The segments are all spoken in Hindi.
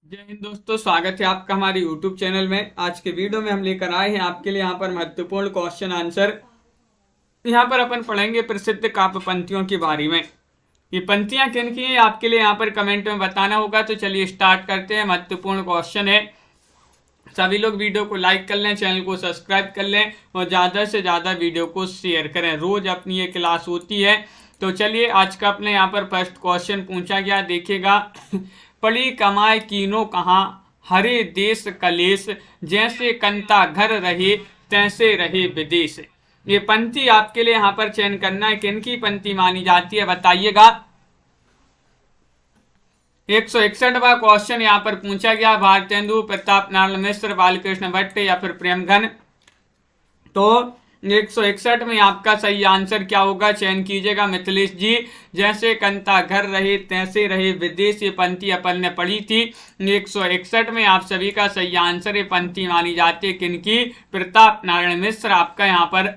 जय हिंद दोस्तों, स्वागत है आपका हमारे YouTube चैनल में। आज के वीडियो में हम लेकर आए हैं आपके लिए यहाँ पर महत्वपूर्ण क्वेश्चन आंसर। यहाँ पर अपन पढ़ेंगे प्रसिद्ध काव्य पंक्तियों के बारे में। ये पंक्तियां किन की हैं आपके लिए यहाँ पर कमेंट में बताना होगा। तो चलिए स्टार्ट करते हैं। महत्वपूर्ण क्वेश्चन है, सभी लोग वीडियो को लाइक कर लें, चैनल को सब्सक्राइब कर लें और ज़्यादा से ज़्यादा वीडियो को शेयर करें। रोज अपनी ये क्लास होती है। तो चलिए आज का अपने यहाँ पर फर्स्ट क्वेश्चन पूछा गया, देखिएगा। पड़ी कमाए कीनो कहाँ, हरे देश कलेश, जैसे कंता घर रहे तैसे रहे विदेश। ये पंक्ति आपके लिए यहाँ पर चयन करना है, किनकी पंक्ति मानी जाती है बताइएगा। 161वां क्वेश्चन यहाँ पर पूछा गया, भारतेंदु, प्रताप नारायण मिश्र, बालकृष्ण भट्ट या फिर प्रेमघन। तो 161 में आपका सही आंसर क्या होगा, चयन कीजिएगा मिथिलेश जी। जैसे कंता घर रहे तैसे रहे विदेश, ये पंक्ति अपन ने पढ़ी थी। 161 में आप सभी का सही आंसर, ये पंक्ति मानी जाती है किनकी, प्रताप नारायण मिश्र। आपका यहाँ पर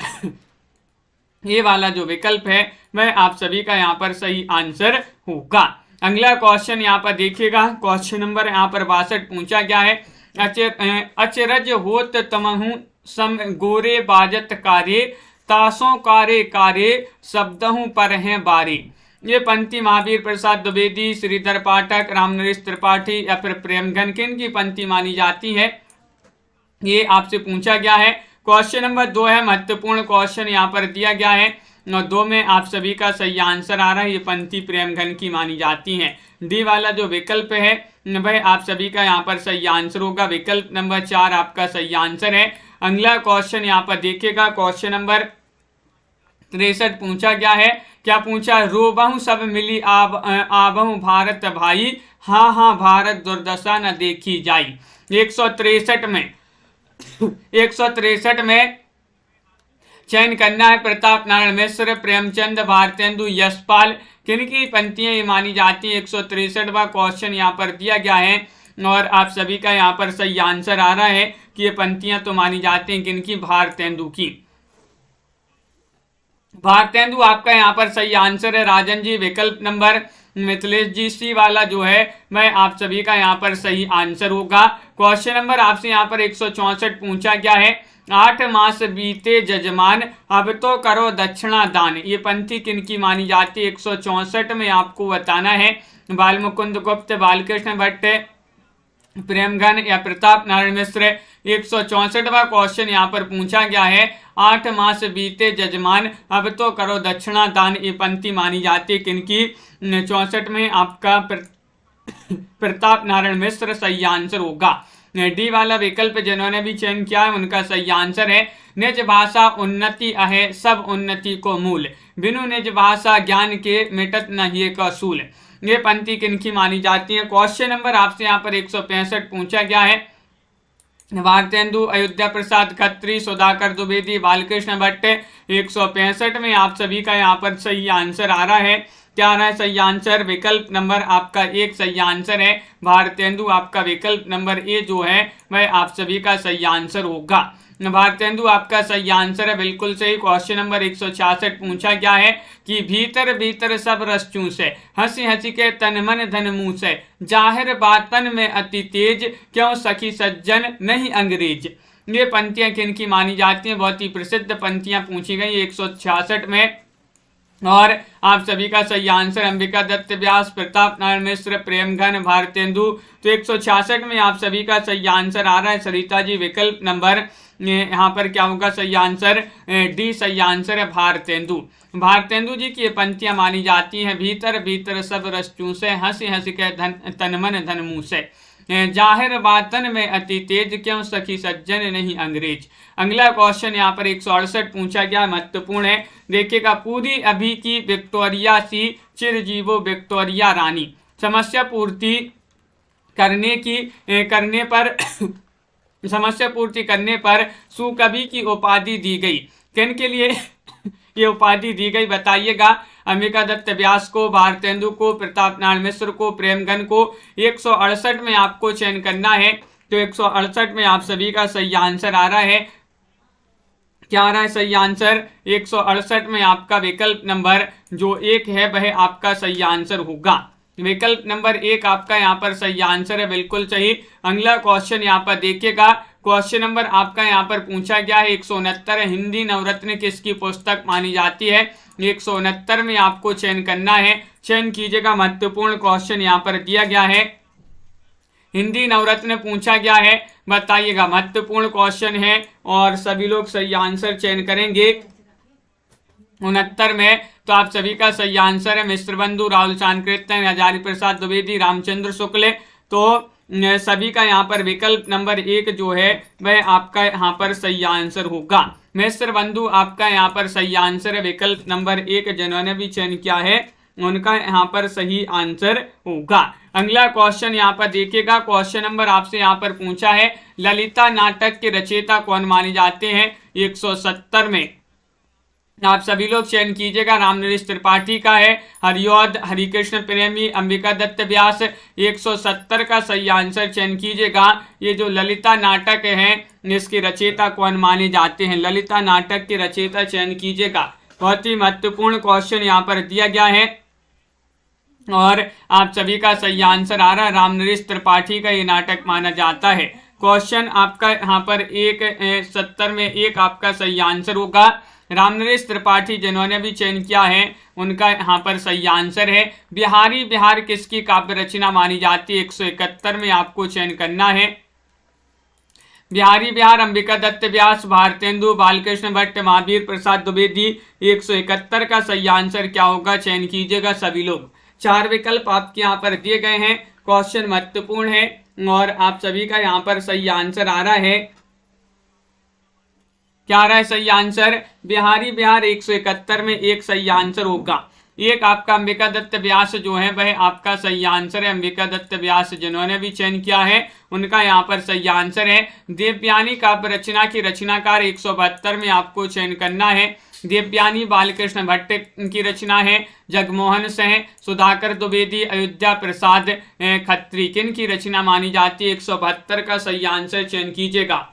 ये वाला जो विकल्प है वह आप सभी का यहाँ पर सही आंसर होगा। अगला क्वेश्चन यहाँ पर देखिएगा, क्वेश्चन नंबर यहाँ पर 62 पूछा गया है। अचरज होत तमहु सम गोरे बाजत कारे, तासों कारे कारे शब्दहु पर हैं बारी। ये पंक्ति महावीर प्रसाद द्विवेदी, श्रीधर पाठक, रामनरेश त्रिपाठी या फिर प्रेमघन किन की पंक्ति मानी जाती है, ये आपसे पूछा गया है। क्वेश्चन नंबर 2 है, महत्वपूर्ण क्वेश्चन यहाँ पर दिया गया है और 2 में आप सभी का सही आंसर आ रहा है, ये पंक्ति प्रेमघन की मानी जाती है। डी वाला जो विकल्प है वह आप सभी का यहाँ पर सही आंसर होगा। विकल्प नंबर 4 आपका सही आंसर है। अगला क्वेश्चन यहाँ पर देखिएगा, क्वेश्चन नंबर 63 पूछा गया है। क्या पूछा, रोबहु सब मिली आबहु भारत भाई, हाँ हाँ भारत दुर्दशा न देखी जाई। 163 में चयन करना है प्रताप नारायण मिश्र, प्रेमचंद, भारतेंदु, यशपाल किनकी पंक्तियां ये मानी जाती है। 163वां क्वेश्चन यहाँ पर दिया गया है और आप सभी का यहाँ पर सही आंसर आ रहा है कि ये पंक्तियां तो मानी जाती हैं किनकी, भारतेंदु की। भारतेंदु आपका यहाँ पर सही आंसर है राजन जी। विकल्प नंबर मिथिलेश जी, सी वाला जो है वह आप सभी का यहाँ पर सही आंसर होगा। क्वेश्चन नंबर आपसे यहाँ पर 164 पूछा गया है। 8 मास बीते जजमान, अब तो करो दक्षिणा दान। ये पंक्ति किनकी मानी जाती है, 164 में आपको बताना है। बालमुकुंद गुप्त, बालकृष्ण भट्ट, प्रेमघन या प्रताप नारायण मिश्र। 164वां क्वेश्चन यहाँ पर पूछा गया है। 8 मास बीते जजमान, अब तो करो दक्षिणा दान। ये पंक्ति मानी जाती है किनकी, 64 में आपका प्रताप नारायण मिश्र सही आंसर होगा। डी वाला विकल्प जिन्होंने भी चयन किया है उनका सही आंसर है। निज भाषा उन्नति अहे सब उन्नति को मूल, बिनु निज भाषा ज्ञान के मिटत न ये कसूल। ये पंक्ति किनकी मानी जाती है। क्वेश्चन नंबर आपसे यहाँ पर 165 पूछा गया है। भारतेंदु, अयोध्या प्रसाद खत्री, सुधाकर द्विवेदी, बालकृष्ण भट्ट। 165 में आप सभी का यहाँ पर सही आंसर आ रहा है। क्या आ रहा है सही आंसर, विकल्प नंबर आपका 1 सही आंसर है। भारतेंदु आपका विकल्प नंबर ए जो है वह आप सभी का सही आंसर होगा। भारतेंदु आपका सही आंसर है, बिल्कुल सही। क्वेश्चन नंबर 166 पूछा गया है कि भीतर भीतर सब रस चूसे, हंसी हंसी के तन मन धन मुँह से, जाहिर बातन में अति तेज, क्यों सखी सज्जन नहीं अंग्रेज। ये पंक्तियां किनकी मानी जाती हैं, बहुत ही प्रसिद्ध पंक्तियां पूछी गई 166 में और आप सभी का सही आंसर अंबिका दत्त व्यास, प्रताप नारायण मिश्र, प्रेमघन, भारतेंदु। तो 166 में आप सभी का सही आंसर आ रहा है सरिता जी। विकल्प नंबर यहाँ पर क्या होगा सही आंसर, डी सही आंसर है भारतेंदु। भारतेंदु जी की ये पंक्तियां मानी जाती हैं। भीतर भीतर सब रस चूसे, हंसी हंसी के तन मन धन मुँह से, जाहिर बातन में अति तेज, क्यों सखी सज्जन नहीं अंग्रेज। अगला क्वेश्चन यहाँ पर 168 पूछा गया, महत्वपूर्ण है। देखिएगा, पूरी अभी की विक्टोरिया सी, चिरजीवो विक्टोरिया रानी। समस्या पूर्ति करने पर सुकवि की उपाधि दी गई। किन के लिए ये उपाधि दी गई बताइएगा। अंबिका दत्त व्यास को, भारतेंदु को, प्रताप नारायण मिश्र को, प्रेमघन को। 168 में आपको चयन करना है। तो 168 में आप सभी का सही आंसर आ रहा है। क्या आ रहा है सही आंसर, 168 में आपका विकल्प नंबर जो 1 है वह आपका सही आंसर होगा। विकल्प नंबर 1 आपका यहाँ पर सही आंसर है, बिल्कुल सही। अगला क्वेश्चन यहाँ पर देखिएगा, क्वेश्चन नंबर आपका यहाँ पर पूछा गया है 169 हिंदी नवरत्न किसकी पुस्तक मानी जाती है। 169 में आपको चयन करना है, चयन कीजिएगा। महत्वपूर्ण क्वेश्चन यहाँ पर दिया गया है, हिंदी नवरत्न पूछा गया है, बताइएगा। महत्वपूर्ण क्वेश्चन है और सभी लोग सही आंसर चयन करेंगे। 69 में तो आप सभी का सही आंसर है मिश्र बंधु, राहुल चांद कृष्ण, हजारी प्रसाद द्विवेदी, रामचंद्र शुक्ल। तो सभी का यहाँ पर विकल्प नंबर 1 जो है वह आपका यहाँ पर सही आंसर होगा। मिश्र बंधु आपका यहाँ पर सही आंसर है, विकल्प नंबर 1 जिन्होंने भी चयन किया है उनका यहाँ पर सही आंसर होगा। अगला क्वेश्चन यहाँ पर देखिएगा, क्वेश्चन नंबर आपसे यहाँ पर पूछा है ललिता नाटक के रचयिता कौन माने जाते हैं। 170 में आप सभी लोग चयन कीजिएगा। रामनरेश त्रिपाठी का है, हरिऔध, हरिकृष्ण प्रेमी, अंबिका दत्त व्यास। 170 का सही आंसर चयन कीजिएगा। ये जो ललिता नाटक है इसके रचयिता कौन माने जाते हैं, ललिता नाटक के रचयिता चयन कीजिएगा। बहुत ही महत्वपूर्ण क्वेश्चन यहाँ पर दिया गया है और आप सभी का सही आंसर आ रहा है, रामनरेश त्रिपाठी का ये नाटक माना जाता है। क्वेश्चन आपका यहाँ पर 170 में 1 आपका सही आंसर होगा। रामनरेश त्रिपाठी जिन्होंने भी चयन किया है उनका यहाँ पर सही आंसर है। बिहारी बिहार किसकी काव्य रचना मानी जाती है। 171 में आपको चयन करना है। बिहारी बिहार अंबिका दत्त व्यास, भारतेंदु, बालकृष्ण भट्ट, महावीर प्रसाद द्विवेदी। 171 का सही आंसर क्या होगा, चयन कीजिएगा सभी लोग। 4 विकल्प आपके यहाँ पर दिए गए हैं, क्वेश्चन महत्वपूर्ण है और आप सभी का यहाँ पर सही आंसर आ रहा है। क्या आ रहा है सही आंसर, बिहारी बिहार 171 में 1 सही आंसर होगा। एक आपका अंबिका दत्त व्यास जो है वह आपका सही आंसर है। अंबिका दत्त व्यास जिन्होंने भी चयन किया है उनका यहाँ पर सही आंसर है। देवयानी काव्य रचना की रचनाकार 172 में आपको चयन करना है। देवयानी बालकृष्ण भट्ट की रचना है। जगमोहन सिंह, सुधाकर द्विवेदी, अयोध्या प्रसाद खत्री किन की रचना मानी जाती है। 172 का सही आंसर चयन कीजिएगा।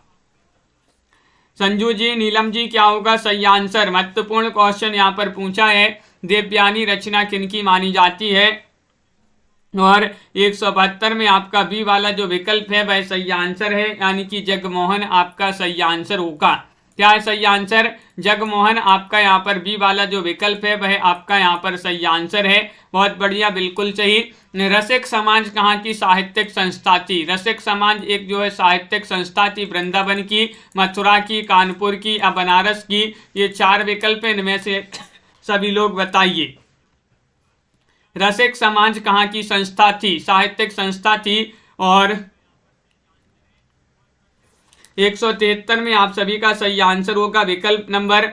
संजू जी, नीलम जी, क्या होगा सही आंसर। महत्वपूर्ण क्वेश्चन यहाँ पर पूछा है, देवयानी रचना किनकी मानी जाती है और 172 में आपका बी वाला जो विकल्प है वह सही आंसर है, यानी कि जगमोहन आपका सही आंसर होगा। क्या है सही आंसर, जगमोहन आपका यहाँ पर बी वाला जो विकल्प है वह आपका यहाँ पर सही आंसर है। बहुत बढ़िया, बिल्कुल सही। रसिक समाज कहाँ की साहित्यिक संस्था थी। रसिक समाज एक जो है साहित्यिक संस्था थी, वृंदावन की, मथुरा की, कानपुर की या बनारस की। ये 4 विकल्प है, इनमें से सभी लोग बताइए। रसिक समाज कहाँ की संस्था थी, साहित्यिक संस्था थी। और 173 में आप सभी का सही आंसर होगा विकल्प नंबर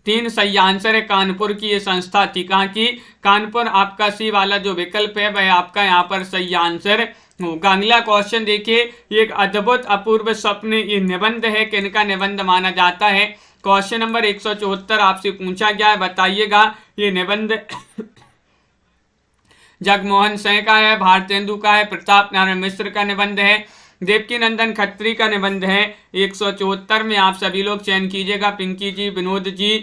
3 सही आंसर है, कानपुर की ये संस्था थी। कहाँ की, कानपुर आपका सी वाला जो विकल्प है वह आपका यहाँ पर सही आंसर होगा। अगला क्वेश्चन देखिए, एक अद्भुत अपूर्व स्वप्न ये निबंध है, किनका निबंध माना जाता है। क्वेश्चन नंबर 174 आपसे पूछा गया है, बताइएगा। ये निबंध जगमोहन सिंह का है, भारतेंदु का है, प्रताप नारायण मिश्र का निबंध है, देवकीनंदन खत्री का निबंध है। 174 में आप सभी लोग चयन कीजिएगा, पिंकी जी, विनोद जी,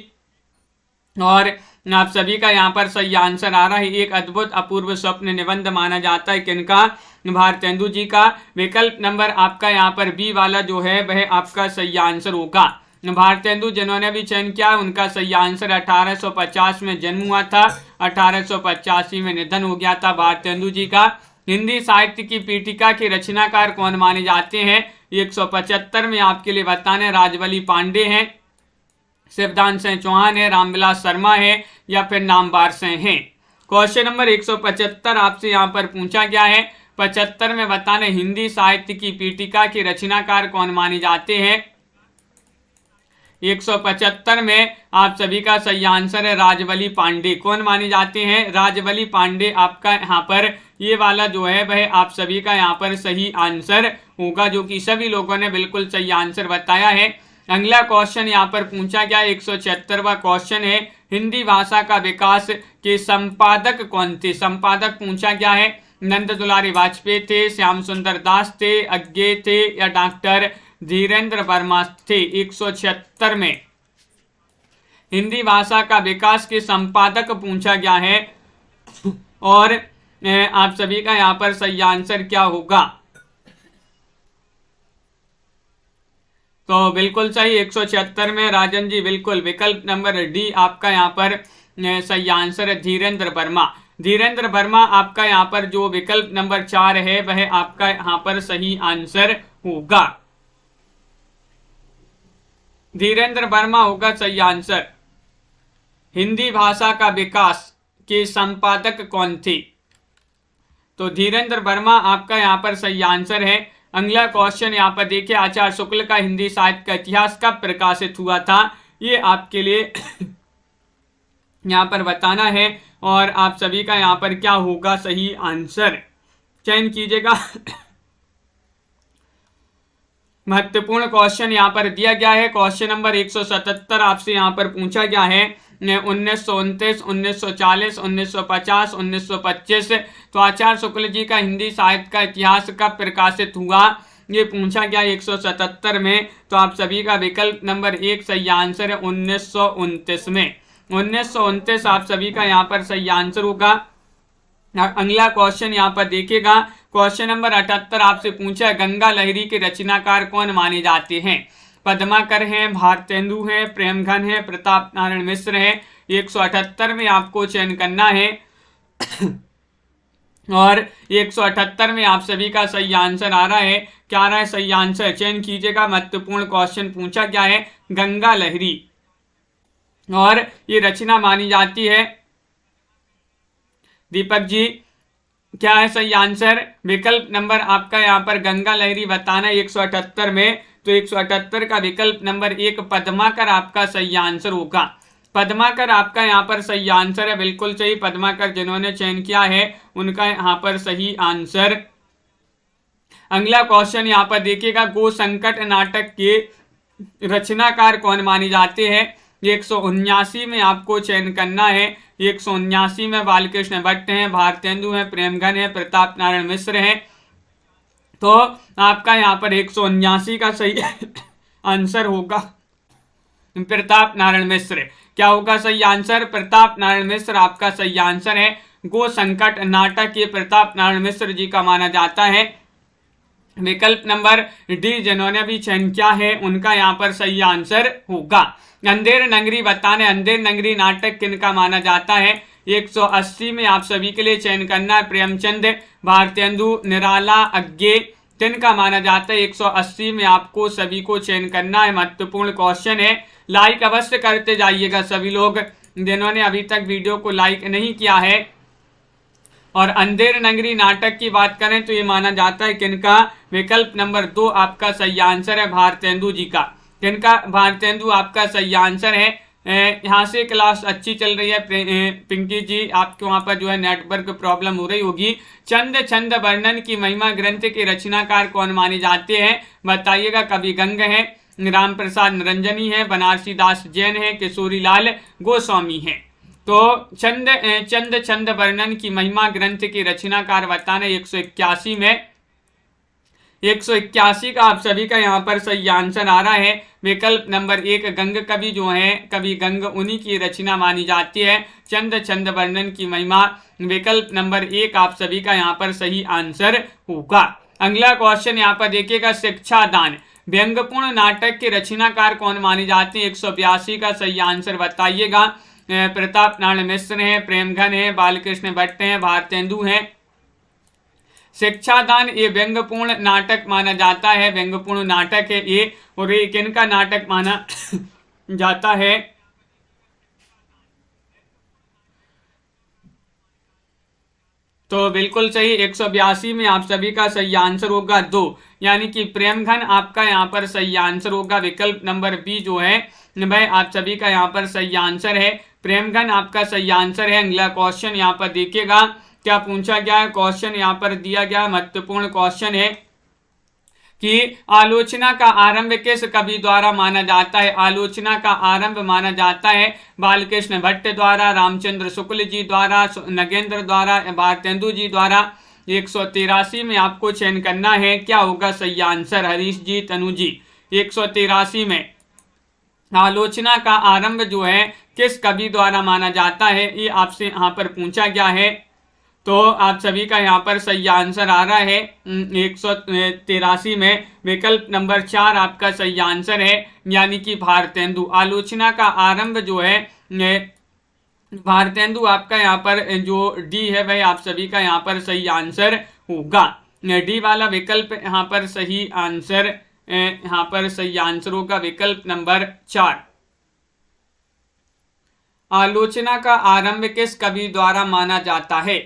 और आप सभी का यहाँ पर सही आंसर आ रहा है। एक अद्भुत अपूर्व स्वप्न निबंध माना जाता है किनका, भारतेंदु जी का। विकल्प नंबर आपका यहाँ पर बी वाला जो है वह आपका सही आंसर होगा। भारतेंदु जिन्होंने भी चयन किया उनका सही आंसर 1850 में जन्म हुआ था, 1885 में निधन हो गया था भारतेंदु जी का। हिंदी साहित्य की पीठिका के रचनाकार कौन माने जाते हैं। 175 में आपके लिए बताने, राजवली पांडे हैं, शिवदान सिंह चौहान है, रामविलास शर्मा है या फिर नामवार सिंह हैं। क्वेश्चन नंबर 175 आपसे यहाँ पर पूछा गया है, 75 में बताने हिंदी साहित्य की पीठिका के रचनाकार कौन माने जाते हैं। 175 में आप सभी का सही आंसर है राजवली पांडे। कौन माने जाते हैं, राजवली पांडे आपका यहाँ पर ये वाला जो है वह आप सभी का यहाँ पर सही आंसर होगा, जो कि सभी लोगों ने बिल्कुल सही आंसर बताया है। अगला क्वेश्चन यहाँ पर पूछा गया 176वां क्वेश्चन है, हिंदी भाषा का विकास के संपादक कौन थे। संपादक पूछा गया है, नंद दुलारी वाजपेयी थे, श्याम सुंदर दास थे, अज्ञे थे या डॉक्टर धीरेन्द्र वर्मा थे। 176 में हिंदी भाषा का विकास के संपादक पूछा गया है और आप सभी का यहाँ पर सही आंसर क्या होगा? तो बिल्कुल सही 176 में राजन जी, बिल्कुल विकल्प नंबर डी आपका यहाँ पर सही आंसर है, धीरेन्द्र वर्मा। धीरेन्द्र वर्मा आपका यहाँ पर जो विकल्प नंबर 4 है वह आपका यहाँ पर सही आंसर होगा। धीरेन्द्र वर्मा होगा सही आंसर। हिंदी भाषा का विकास के संपादक कौन थे? तो धीरेन्द्र वर्मा आपका यहाँ पर सही आंसर है। अगला क्वेश्चन यहाँ पर देखिए, आचार्य शुक्ल का हिंदी साहित्य का इतिहास कब प्रकाशित हुआ था? ये आपके लिए यहाँ पर बताना है और आप सभी का यहाँ पर क्या होगा सही आंसर, चयन कीजिएगा। महत्वपूर्ण क्वेश्चन यहाँ पर दिया गया है। क्वेश्चन नंबर 177 आपसे यहाँ पर पूछा गया है 1929, 1940, 1950, 1925। तो आचार्य शुक्ल जी का हिंदी साहित्य का इतिहास कब प्रकाशित हुआ, ये पूछा गया 177 में। तो आप सभी का विकल्प नंबर 1 सही आंसर है 1929 में। 1929 आप सभी का यहाँ पर सही आंसर होगा। अगला क्वेश्चन यहाँ पर देखिएगा, क्वेश्चन नंबर 78 आपसे पूछा है, गंगा लहरी के रचनाकार कौन माने जाते हैं? पद्माकर हैं, भारतेंदु हैं, प्रेमघन हैं, प्रताप नारायण मिश्र हैं। 178 में आपको चयन करना है और 178 में आप सभी का सही आंसर आ रहा है। क्या आ रहा है सही आंसर, चयन कीजिएगा। महत्वपूर्ण क्वेश्चन पूछा गया है गंगा लहरी और ये रचना मानी जाती है। दीपक जी क्या है सही आंसर? विकल्प नंबर आपका यहाँ पर गंगा लहरी बताना है 178 में। तो 178 का विकल्प नंबर 1 पद्माकर आपका सही आंसर होगा। पद्माकर आपका यहाँ पर सही आंसर है, बिल्कुल सही। पद्माकर जिन्होंने चयन किया है उनका यहाँ पर सही आंसर। अगला क्वेश्चन यहाँ पर देखिएगा, गो संकट नाटक के रचनाकार कौन माने जाते हैं? 179 में आपको चयन करना है। 179 में बालकृष्ण भट्ट हैं, भारतेंदु हैं, प्रेमघन हैं, प्रताप नारायण मिश्र हैं। तो आपका यहाँ पर 179 का सही आंसर होगा प्रताप नारायण मिश्र। क्या होगा सही आंसर? प्रताप नारायण मिश्र आपका सही आंसर है। गो संकट नाटक ये प्रताप नारायण मिश्र जी का माना जाता है। विकल्प नंबर डी जिन्होंने भी चयन किया है उनका यहाँ पर सही आंसर होगा। अंधेर नगरी बताने, अंधेर नगरी नाटक किनका माना जाता है? 180 में आप सभी के लिए चयन करना है। प्रेमचंद, भारतेंदु, निराला, अज्ञे किनका माना जाता है? 180 में आपको सभी को चयन करना है। महत्वपूर्ण क्वेश्चन है, लाइक अवश्य करते जाइएगा सभी लोग जिन्होंने अभी तक वीडियो को लाइक नहीं किया है। और अंधेर नगरी नाटक की बात करें तो ये माना जाता है किनका? विकल्प नंबर 2 आपका सही आंसर है, भारतेंदु जी का। किनका? भारतेंदु आपका सही आंसर है। यहाँ से क्लास अच्छी चल रही है पिंकी जी, आपके वहाँ पर जो है नेटवर्क प्रॉब्लम हो रही होगी। चंद छंद वर्णन की महिमा ग्रंथ के रचनाकार कौन माने जाते हैं? बताइएगा। कवि गंग है, राम प्रसाद निरंजनी है, बनारसी दास जैन है, किशोरी लाल गोस्वामी है। तो चंद छंद वर्णन की महिमा ग्रंथ के रचनाकार बताना 181 में। 181 का आप सभी का यहाँ पर सही आंसर आ रहा है। विकल्प नंबर 1 गंग कवि जो है, कवि गंग उन्हीं की रचना मानी जाती है। चंद छंद वर्णन की महिमा विकल्प नंबर 1 आप सभी का यहाँ पर सही आंसर होगा। अगला क्वेश्चन यहाँ पर देखिएगा, शिक्षा दान व्यंग्यपूर्ण नाटक के रचनाकार कौन माने जाते हैं? 182 का सही आंसर बताइएगा। प्रताप नारायण मिश्र हैं, प्रेमघन है, बालकृष्ण भट्ट हैं, भारतेंदु हैं। शिक्षादान ये व्यंग्यपूर्ण नाटक माना जाता है, व्यंग्यपूर्ण नाटक है ये। और ये किनका नाटक माना जाता है? तो बिल्कुल सही 182 में आप सभी का सही आंसर होगा 2, यानी कि प्रेमघन आपका यहाँ पर सही आंसर होगा। विकल्प नंबर बी जो है भाई आप सभी का यहाँ पर सही आंसर है, प्रेमघन आपका सही आंसर है। अगला क्वेश्चन यहाँ पर देखिएगा क्या पूछा गया है। क्वेश्चन यहाँ पर दिया गया महत्वपूर्ण क्वेश्चन है कि आलोचना का आरंभ किस कवि द्वारा माना जाता है? आलोचना का आरंभ माना जाता है बालकृष्ण भट्ट द्वारा, रामचंद्र शुक्ल जी द्वारा, नगेंद्र द्वारा, भारतेंदु जी द्वारा। 183 में आपको चयन करना है। क्या होगा सही आंसर? हरीश जी, तनु जी। 183 में आलोचना का आरंभ जो है किस कवि द्वारा माना जाता है, ये आपसे यहाँ पर पूछा गया है। तो आप सभी का यहाँ पर सही आंसर आ रहा है 183 में विकल्प नंबर 4 आपका सही आंसर है, यानी कि भारतेंदु। आलोचना का आरंभ जो है भारतेंदु आपका यहाँ पर जो डी है वह आप सभी का यहाँ पर सही आंसर होगा। डी वाला विकल्प यहाँ पर सही आंसर, यहाँ पर सही आंसर होगा विकल्प नंबर 4। आलोचना का आरंभ किस कवि द्वारा माना जाता है?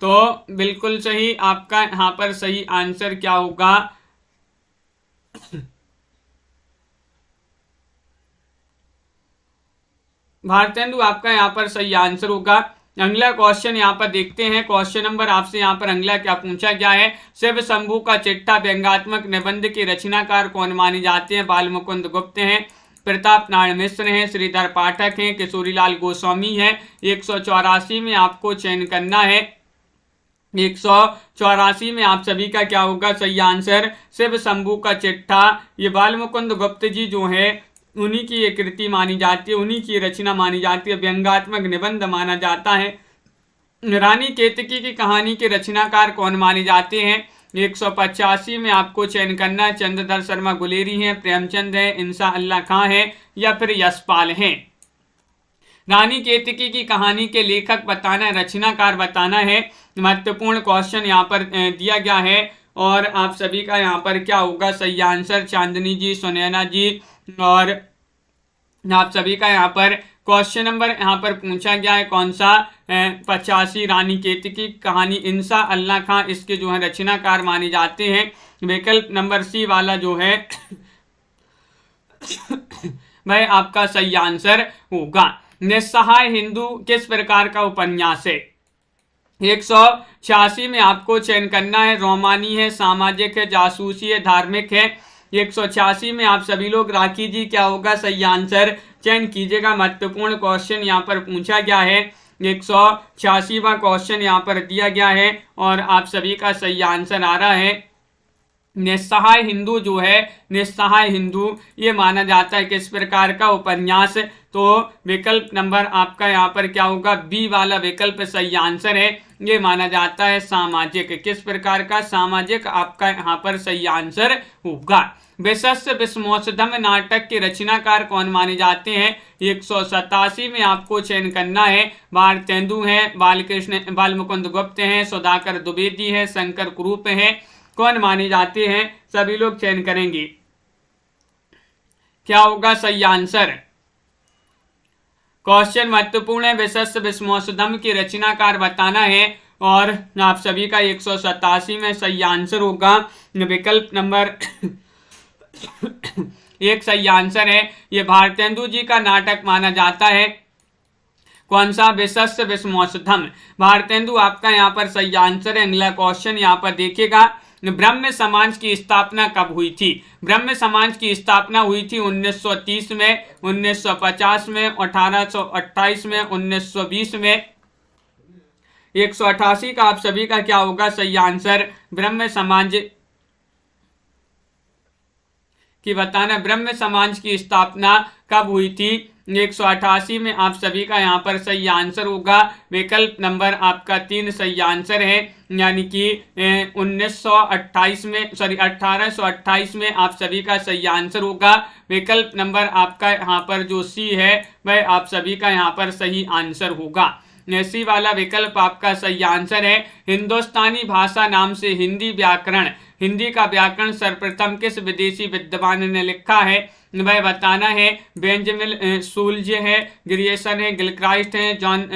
तो बिल्कुल सही, आपका यहाँ पर सही आंसर क्या होगा? भारतेंदु आपका यहाँ पर सही आंसर होगा। अगला क्वेश्चन यहाँ पर देखते हैं। क्वेश्चन नंबर आपसे यहाँ पर अगला क्या पूछा गया है? शिव शंभू का चिट्ठा व्यंग्यात्मक निबंध के रचनाकार कौन माने जाते हैं? बाल मुकुंद गुप्त हैं, प्रताप नारायण मिश्र हैं, श्रीधर पाठक हैं, किशोरीलाल गोस्वामी हैं। 184 में आपको चयन करना है। 184 में आप सभी का क्या होगा सही आंसर? शिव शंभू का चिट्ठा। ये बाल मुकुंद गुप्त जी जो है उन्हीं की ये कृति मानी जाती है, उन्हीं की रचना मानी जाती है, व्यंग्यात्मक निबंध माना जाता है। रानी केतकी की कहानी के रचनाकार कौन माने जाते हैं? 185 में आपको चयन करना है। चंद्रधर शर्मा गुलेरी हैं, प्रेमचंद है, इंसा अल्लाह खां है या फिर यशपाल हैं। रानी केतकी की कहानी के लेखक बताना है, रचनाकार बताना है। महत्वपूर्ण क्वेश्चन यहाँ पर दिया गया है और आप सभी का यहाँ पर क्या होगा सही आंसर? चांदनी जी, सुनैना जी, और आप सभी का यहाँ पर क्वेश्चन नंबर यहाँ पर पूछा गया है कौन सा? 85 रानी केतकी कहानी, इंसा अल्लाह खां इसके जो है रचनाकार माने जाते हैं। विकल्प नंबर सी वाला जो है वह आपका सही आंसर होगा। निस्सहाय हिंदू किस प्रकार का उपन्यास है? 186 में आपको चयन करना है। रोमानी है, सामाजिक है, जासूसी है, धार्मिक है। 186 में आप सभी लोग राखी जी क्या होगा सही आंसर? चयन कीजिएगा। महत्वपूर्ण क्वेश्चन यहाँ पर पूछा गया है। 186वां क्वेश्चन यहाँ पर दिया गया है और आप सभी का सही आंसर आ रहा है निस्सहाय हिंदू जो है, निस्सहाय हिंदू ये माना जाता है किस प्रकार का उपन्यास? तो विकल्प नंबर आपका यहाँ पर क्या होगा? बी वाला विकल्प सही आंसर है। ये माना जाता है सामाजिक। किस प्रकार का? सामाजिक आपका यहाँ पर सही आंसर होगा। विशस्य विस्मोचनम नाटक के रचनाकार कौन माने जाते हैं? 187 में आपको चयन करना है। भारतेंदु हैं, बाल मुकुंद गुप्त हैं, सुधाकर द्विवेदी है, शंकर कुरूप है। कौन माने जाते हैं? सभी लोग चयन करेंगे। क्या होगा सही आंसर? क्वेश्चन महत्वपूर्ण है। विशस्य विस्मोचनम की रचनाकार बताना है और आप सभी का 187 में सही आंसर होगा विकल्प नंबर एक सही आंसर है। ये भारतेंदु जी का नाटक माना जाता है। कौन सा? विशस्य विस्मोचनम। भारतेंदु आपका यहाँ पर सही आंसर है। अगला क्वेश्चन यहाँ पर देखिएगा। ब्रह्म समाज की स्थापना कब हुई थी? ब्रह्म समाज की स्थापना हुई थी 1930 में, 1950 में, 1828 में, 1920 में। 188 का आप सभी का क्या होगा सही आंसर? ब्रह्म समाज की बताना, ब्रह्म समाज की स्थापना कब हुई थी? 188 में आप सभी का यहाँ पर सही आंसर होगा विकल्प नंबर आपका 3 सही आंसर है, यानी कि 1928 में, सॉरी 1828 में आप सभी का सही आंसर होगा। विकल्प नंबर आपका यहाँ पर जो सी है वह आप सभी का यहाँ पर सही आंसर होगा। सी वाला विकल्प आपका सही आंसर है। हिंदुस्तानी भाषा नाम से हिंदी व्याकरण, हिंदी का व्याकरण सर्वप्रथम किस विदेशी विद्वान ने लिखा है? वह बताना है। बेंजामिन शूल्ज है, ग्रियर्सन है, गिलक्राइस्ट है, जॉन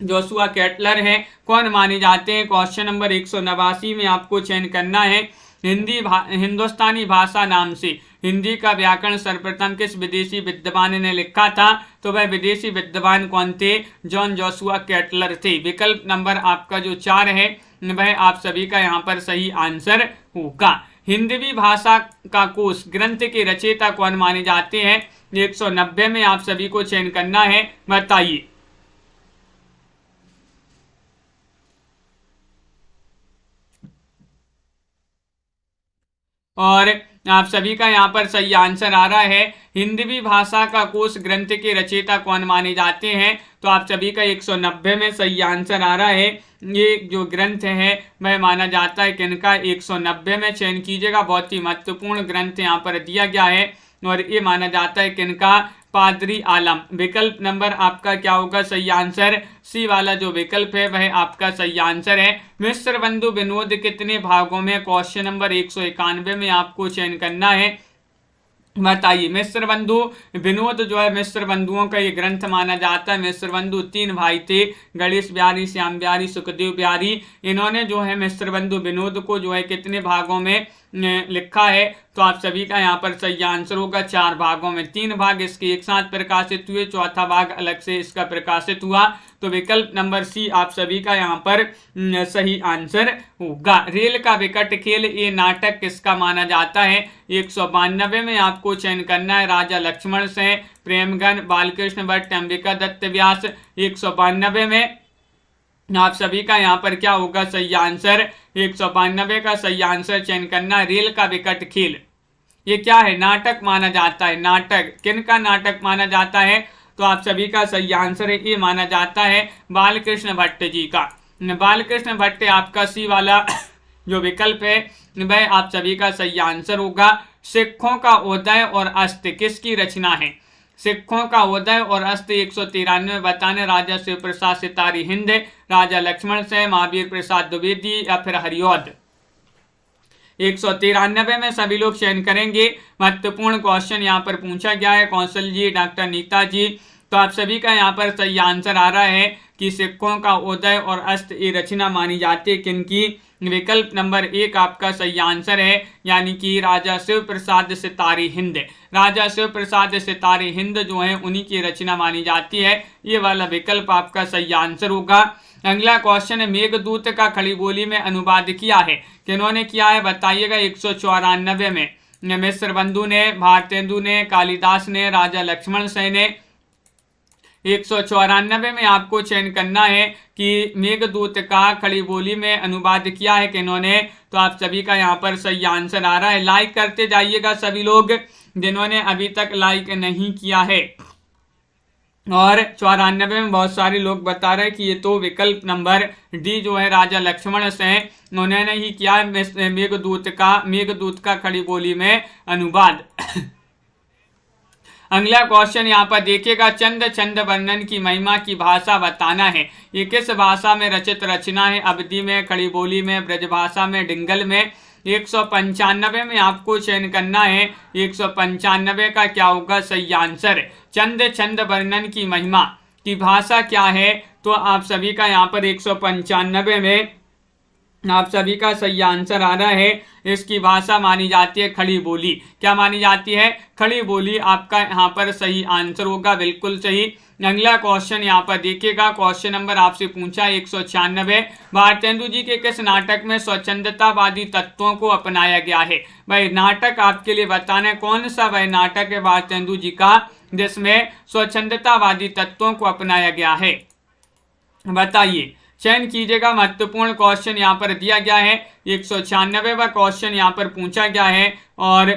जोशुआ केटलर है। कौन माने जाते हैं? क्वेश्चन नंबर 189 में आपको चयन करना है। हिंदुस्तानी भाषा नाम से हिंदी का व्याकरण सर्वप्रथम किस विदेशी विद्वान ने लिखा था? तो वह विदेशी विद्वान कौन थे? जॉन जोशुआ केटलर थे। विकल्प नंबर आपका जो 4 है वह आप सभी का यहाँ पर सही आंसर होगा। हिंदवी भाषा का कोश ग्रंथ के रचयिता कौन माने जाते हैं? 190 में आप सभी को चयन करना है। बताइए। और आप सभी का यहाँ पर सही आंसर आ रहा है हिंदवी भाषा का कोश ग्रंथ के रचयिता कौन माने जाते हैं, तो आप सभी का 190 में सही आंसर आ रहा है। ये जो ग्रंथ है वह माना जाता है किनका, 190 में चयन कीजिएगा, बहुत ही महत्वपूर्ण ग्रंथ यहाँ पर दिया गया है और ये माना जाता है किनका, पादरी आलम। विकल्प नंबर आपका क्या होगा, सही आंसर सी वाला जो विकल्प है वह आपका सही आंसर है। मिस्र बंधु विनोद कितने भागों में, क्वेश्चन नंबर 191 में आपको चयन करना है, बताइए। मिस्र बंधु विनोद जो है मिस्र बंधुओं का ये ग्रंथ माना जाता है। मिस्र बंधु 3 भाई थे, गणेश बिहारी, श्याम बिहारी, सुखदेव बिहारी। इन्होंने जो है मिस्र बंधु विनोद को जो है कितने भागों में लिखा है, तो आप सभी का यहाँ पर सही आंसर होगा 4 भागों में। 3 भाग इसके एक साथ प्रकाशित हुए, चौथा भाग अलग से इसका प्रकाशित हुआ, तो विकल्प नंबर सी आप सभी का यहाँ पर सही आंसर होगा। रेल का विकट खेल ये नाटक किसका माना जाता है, 192 में आपको चयन करना है। राजा लक्ष्मण सेन, प्रेमगन, बालकृष्ण भट्ट, अंबिका दत्त व्यास। 192 में आप सभी का यहाँ पर क्या होगा सही आंसर, 192 का सही आंसर चयन करना। रेल का विकट खेल ये क्या है, नाटक माना जाता है। नाटक किन का नाटक माना जाता है, तो आप सभी का सही आंसर है ये माना जाता है बालकृष्ण भट्ट जी का। बालकृष्ण भट्ट आपका सी वाला जो विकल्प है वह आप सभी का सही आंसर होगा। सिखों का उदय और अस्त किसकी रचना है, सिखों का उदय और अस्त 193 बताने। राजा शिव प्रसाद सितारी हिंद, राजा लक्ष्मण सेन, महावीर प्रसाद द्विवेदी या फिर हरिऔध। 193 में सभी लोग चयन करेंगे। महत्वपूर्ण क्वेश्चन यहाँ पर पूछा गया है, कौशल जी, डॉक्टर नीता जी, तो आप सभी का यहाँ पर सही आंसर आ रहा है कि सिखों का उदय और अस्त ये रचना मानी जाती है किनकी, विकल्प नंबर 1 आपका सही आंसर है, यानी कि राजा शिव प्रसाद सितारी हिंद। राजा शिव प्रसाद सितारी हिंद जो है उन्हीं की रचना मानी जाती है, ये वाला विकल्प आपका सही आंसर होगा। अगला क्वेश्चन है, मेघदूत का खड़ी बोली में अनुवाद किया है, किन्होंने किया है बताइएगा। 194 में मिस्र बंधु ने, भारतेंदु ने, कालिदास ने, राजा लक्ष्मण सेन ने। 194 में आपको चयन करना है कि मेघदूत का खड़ी बोली में अनुवाद किया है किन्होंने, तो आप सभी का यहाँ पर सही आंसर आ रहा है। लाइक करते जाइएगा सभी लोग जिन्होंने अभी तक लाइक नहीं किया है। और 94 में बहुत सारे लोग बता रहे हैं कि ये तो विकल्प नंबर डी जो है राजा लक्ष्मण सेन उन्होंने ही किया है मेघदूत का खड़ी बोली में अनुवाद। अगला क्वेश्चन यहाँ पर देखिएगा, चंद छंद वर्णन की महिमा की भाषा बताना है, ये किस भाषा में रचित रचना है, अवधी में, खड़ी बोली में, ब्रजभाषा में, डिंगल में। 195 में आपको चयन करना है, 195 का क्या होगा सही आंसर। चंद छंद वर्णन की महिमा की भाषा क्या है, तो आप सभी का यहाँ पर 195 में आप सभी का सही आंसर आ रहा है, इसकी भाषा मानी जाती है खड़ी बोली। क्या मानी जाती है, खड़ी बोली आपका यहाँ पर सही आंसर होगा, बिल्कुल सही। अगला क्वेश्चन यहाँ पर देखिएगा, क्वेश्चन नंबर आपसे पूछा 196, भारतेंदु जी के किस नाटक में स्वच्छंदतावादी तत्वों को अपनाया गया है। भाई नाटक आपके लिए बताना है कौन सा वह नाटक है भारतेंदु जी का जिसमें स्वच्छंदतावादी तत्वों को अपनाया गया है, बताइए, चयन कीजिएगा। महत्वपूर्ण क्वेश्चन यहाँ पर दिया गया है, 196वां क्वेश्चन यहाँ पर पूछा गया है। और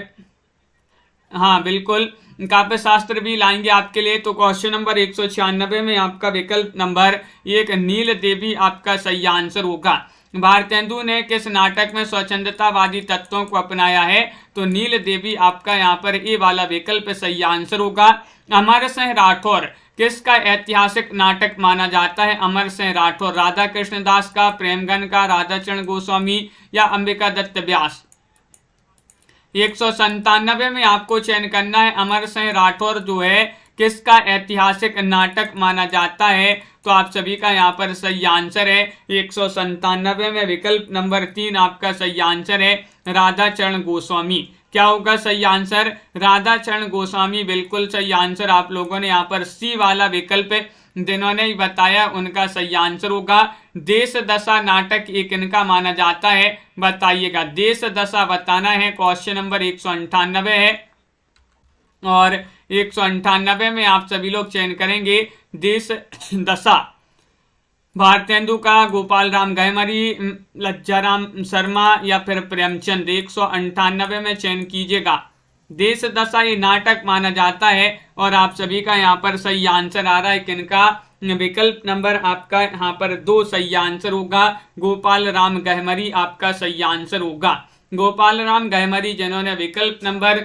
हाँ बिल्कुल काव्य शास्त्र भी लाएंगे आपके लिए, तो क्वेश्चन नंबर 196 में आपका विकल्प नंबर 1 नील देवी आपका सही आंसर होगा। भारतेंदु ने किस नाटक में स्वच्छंदतावादी तत्वों को अपनाया है, तो नील देवी आपका यहाँ पर ये वाला विकल्प सही आंसर होगा। अमर सिंह राठौर किसका ऐतिहासिक नाटक माना जाता है, अमर सिंह राठौर, राधा कृष्ण दास का, प्रेमगन का, राधाचरण गोस्वामी या अंबिका दत्त व्यास। 197 में आपको चयन करना है, अमर सिंह राठौर जो है किसका ऐतिहासिक नाटक माना जाता है, तो आप सभी का यहाँ पर सही आंसर है 197 में विकल्प नंबर 3 आपका सही आंसर है राधाचरण गोस्वामी। क्या होगा सही आंसर, राधाचरण गोस्वामी, बिल्कुल सही आंसर। आप लोगों ने यहाँ पर सी वाला विकल्प जिन्होंने बताया उनका सही आंसर होगा। देश दशा नाटक एक इनका माना जाता है, बताइएगा। देश दशा बताना है, क्वेश्चन नंबर 198 है और 198 में आप सभी लोग चयन करेंगे देश दशा। भारतेंदु का, गोपाल राम गहमरी, लज्जाराम शर्मा या फिर प्रेमचंद। 198 में चयन कीजिएगा। देश दशा ये नाटक माना जाता है और आप सभी का यहाँ पर सही आंसर आ रहा है किनका? विकल्प नंबर आपका यहाँ पर 2 सही आंसर होगा। गोपाल राम गहमरी आपका सही आंसर होगा। गोपाल राम गहमरी जिन्होंने विकल्प नंबर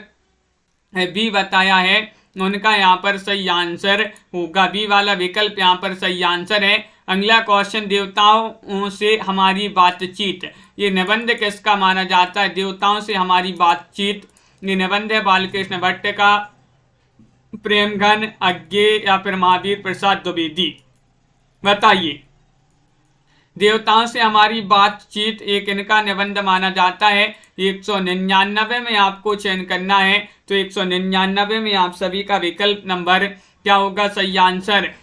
बी बताया है उनका यहाँ पर सही आंसर होगा। बी वाला विकल्प यहाँ पर सही आंसर है। अगला क्वेश्चन, देवताओं से हमारी बातचीत, ये निबंध किसका माना जाता है? देवताओं से हमारी बातचीत, ये निबंध है बालकृष्ण भट्ट का, प्रेमघन, अज्ञे या फिर महावीर प्रसाद द्विवेदी। बताइए, देवताओं से हमारी बातचीत एक इनका निबंध माना जाता है। 199 में आपको चयन करना है, तो 199 में आप सभी का विकल्प नंबर क्या होगा? सही आंसर।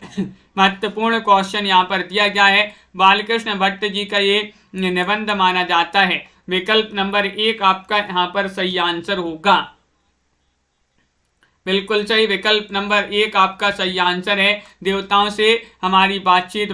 महत्वपूर्ण क्वेश्चन यहाँ पर दिया गया है। बालकृष्ण भट्ट जी का ये निबंध माना जाता है। विकल्प नंबर 1 आपका यहाँ पर सही आंसर होगा। बिल्कुल सही, विकल्प नंबर 1 आपका सही आंसर है। देवताओं से हमारी बातचीत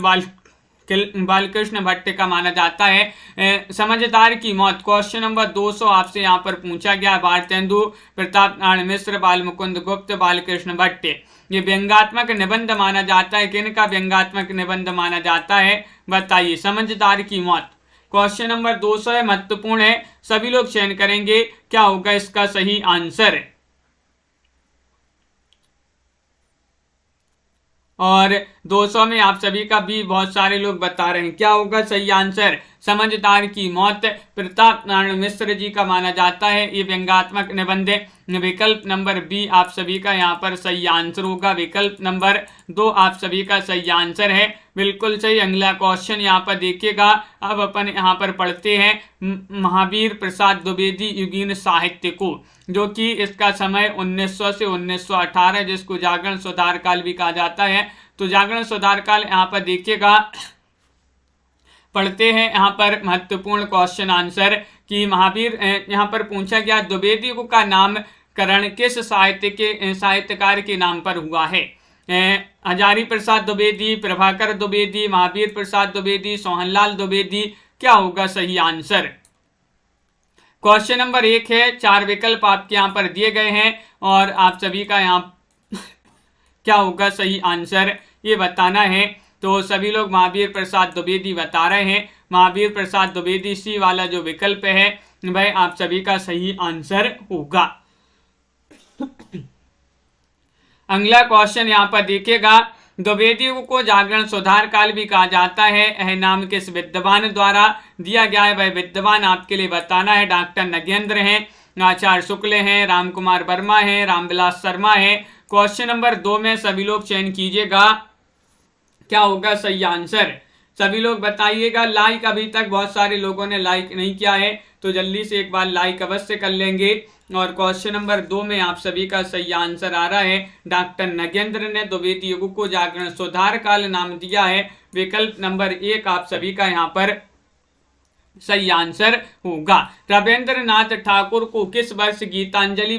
बालकृष्ण भट्ट का माना जाता है। समझदार की मौत, क्वेश्चन नंबर 200 आपसे यहाँ पर पूछा गया। भारतेंदु, प्रताप नारायण मिश्र, बाल मुकुंद गुप्त, बालकृष्ण भट्ट। ये व्यंग्यात्मक निबंध माना जाता है। किनका व्यंग्यात्मक निबंध माना जाता है? बताइए। समझदार की मौत, क्वेश्चन नंबर 200 है, महत्वपूर्ण है। सभी लोग चयन करेंगे क्या होगा इसका सही आंसर। और 200 में आप सभी का भी बहुत सारे लोग बता रहे हैं क्या होगा सही आंसर। समझदार की मौत प्रताप नारायण मिश्र जी का माना जाता है। ये व्यंग्यात्मक निबंध। विकल्प नंबर बी आप सभी का यहाँ पर सही आंसर होगा। विकल्प नंबर 2 आप सभी का सही आंसर है। बिल्कुल सही। अगला क्वेश्चन यहाँ पर देखिएगा। अब अपन यहाँ पर पढ़ते हैं महावीर प्रसाद द्विवेदी युगीन साहित्य को, जो कि इसका समय 1900 से 1918, जिसको जागरण सुधार काल भी कहा जाता है। तो जागरण सुधार काल यहाँ पर देखिएगा, पढ़ते हैं यहाँ पर महत्वपूर्ण क्वेश्चन आंसर कि महावीर यहाँ पर पूछा गया द्विवेदी का नामकरण किस साहित्यकार के नाम पर हुआ है। हजारी प्रसाद द्विवेदी, प्रभाकर द्विवेदी, महावीर प्रसाद द्विवेदी, सोहनलाल द्विवेदी। क्या होगा सही आंसर। क्वेश्चन नंबर 1 है, 4 विकल्प आपके यहाँ पर दिए गए हैं और आप सभी का यहाँ क्या होगा सही आंसर ये बताना है। तो सभी लोग महावीर प्रसाद द्विवेदी बता रहे हैं। महावीर प्रसाद द्विवेदी सी वाला जो विकल्प है वह आप सभी का सही आंसर होगा। अगला क्वेश्चन यहाँ पर देखिएगा। द्विवेदी को जागरण सुधार काल भी कहा जाता है। यह नाम किस विद्वान द्वारा दिया गया है? वह विद्वान आपके लिए बताना है। डॉक्टर नगेंद्र हैं, आचार्य शुक्ल हैं, राम कुमार वर्मा हैं, रामविलास शर्मा है। क्वेश्चन नंबर 2 में सभी लोग चयन कीजिएगा क्या होगा सही आंसर। सभी लोग बताइएगा। लाइक अभी तक बहुत सारे लोगों ने लाइक नहीं किया है, तो जल्दी से एक बार लाइक अवश्य कर लेंगे। और क्वेश्चन नंबर 2 में आप सभी का सही आंसर आ रहा है। डॉक्टर नगेंद्र ने द्विवेदी युग को जागरण सुधार काल नाम दिया है। विकल्प नंबर 1 आप सभी का यहाँ पर सही आंसर होगा। रविंद्रनाथ ठाकुर को किस वर्ष गीतांजलि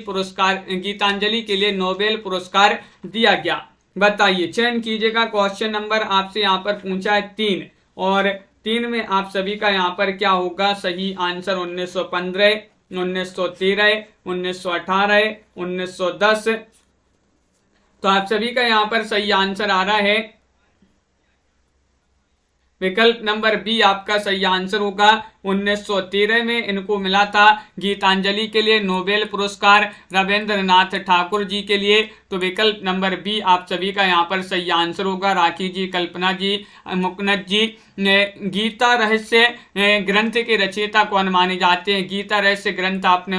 के लिए नोबेल पुरस्कार दिया गया? बताइए, चयन कीजिएगा। क्वेश्चन नंबर आपसे यहाँ पर पूछा है 3 और 3 में आप सभी का यहाँ पर क्या होगा सही आंसर। 1915, 1913, 1918, 1910। तो आप सभी का यहाँ पर सही आंसर आ रहा है। विकल्प नंबर बी आपका सही आंसर होगा। 1913 में इनको मिला था गीतांजलि के लिए नोबेल पुरस्कार रविंद्रनाथ ठाकुर जी के लिए। तो विकल्प नंबर बी आप सभी का यहाँ पर सही आंसर होगा। राखी जी, कल्पना जी, मुकनद जी। गीता रहस्य ग्रंथ के रचयिता कौन माने जाते हैं? गीता रहस्य ग्रंथ आपने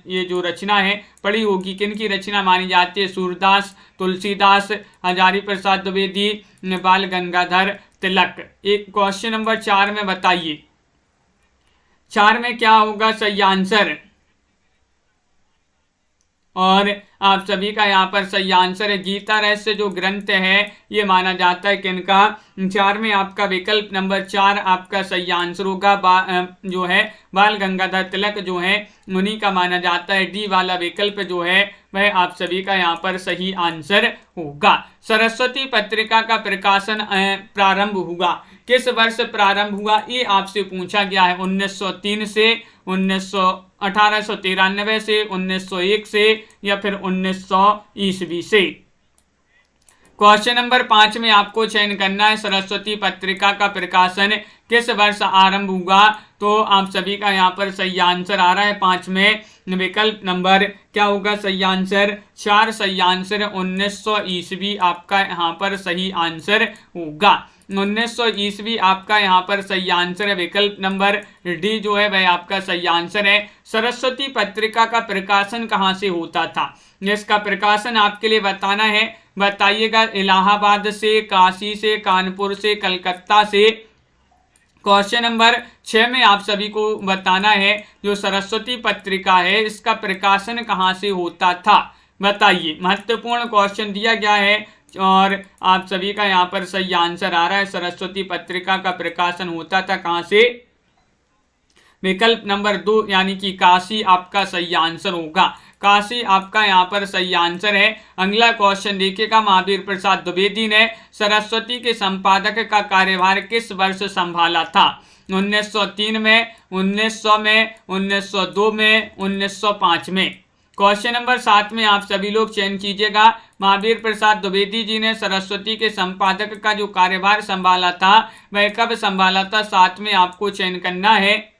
ये जो रचना है पढ़ी होगी। किन की रचना मानी जाती है? सूरदास, तुलसीदास, हजारी प्रसाद द्विवेदी, बाल गंगाधर तिलक। एक क्वेश्चन नंबर 4 में बताइए 4 में क्या होगा सही आंसर। और आप सभी का यहाँ पर सही आंसर है गीता रहस्य जो ग्रंथ है ये माना जाता है किनका। 4 में आपका विकल्प नंबर 4 आपका सही आंसर होगा। जो है बाल गंगाधर तिलक जो है उन्हीं का माना जाता है। डी वाला विकल्प जो है वह आप सभी का यहाँ पर सही आंसर होगा। सरस्वती पत्रिका का प्रकाशन प्रारंभ हुआ, किस वर्ष प्रारंभ हुआ ये आपसे पूछा गया है। 1903 से, 1893 से, 1901 से या फिर 1900 ईस्वी से। क्वेश्चन नंबर 5 में आपको चयन करना है सरस्वती पत्रिका का प्रकाशन किस वर्ष आरंभ हुआ। तो आप सभी का यहाँ पर सही आंसर आ रहा है 5 में विकल्प नंबर क्या होगा सही आंसर 4 सही आंसर 1900 ईस्वी आपका यहाँ पर सही आंसर होगा। 1900 ईस्वी आपका यहाँ पर सही आंसर है। विकल्प नंबर डी जो है वह आपका सही आंसर है। सरस्वती पत्रिका का प्रकाशन कहाँ से होता था, इसका प्रकाशन आपके लिए बताना है। बताइएगा इलाहाबाद से, काशी से, कानपुर से, कलकत्ता से। क्वेश्चन नंबर 6 में आप सभी को बताना है जो सरस्वती पत्रिका है इसका प्रकाशन कहाँ से होता था, बताइए। महत्वपूर्ण क्वेश्चन दिया गया है और आप सभी का यहाँ पर सही आंसर आ रहा है। सरस्वती पत्रिका का प्रकाशन होता था कहाँ से, विकल्प नंबर 2 यानी कि काशी आपका सही आंसर होगा। काशी आपका यहाँ पर सही आंसर है। अगला क्वेश्चन देखिएगा, महावीर प्रसाद द्विवेदी ने सरस्वती के संपादक का कार्यभार किस वर्ष संभाला था। 1903 में, 1900 में, 1902 में, 1905 में। क्वेश्चन नंबर 7 में आप सभी लोग चयन कीजिएगा। महावीर प्रसाद द्विवेदी जी ने सरस्वती के संपादक का जो कार्यभार संभाला था वह कब संभाला था, 7 में आपको चयन करना है।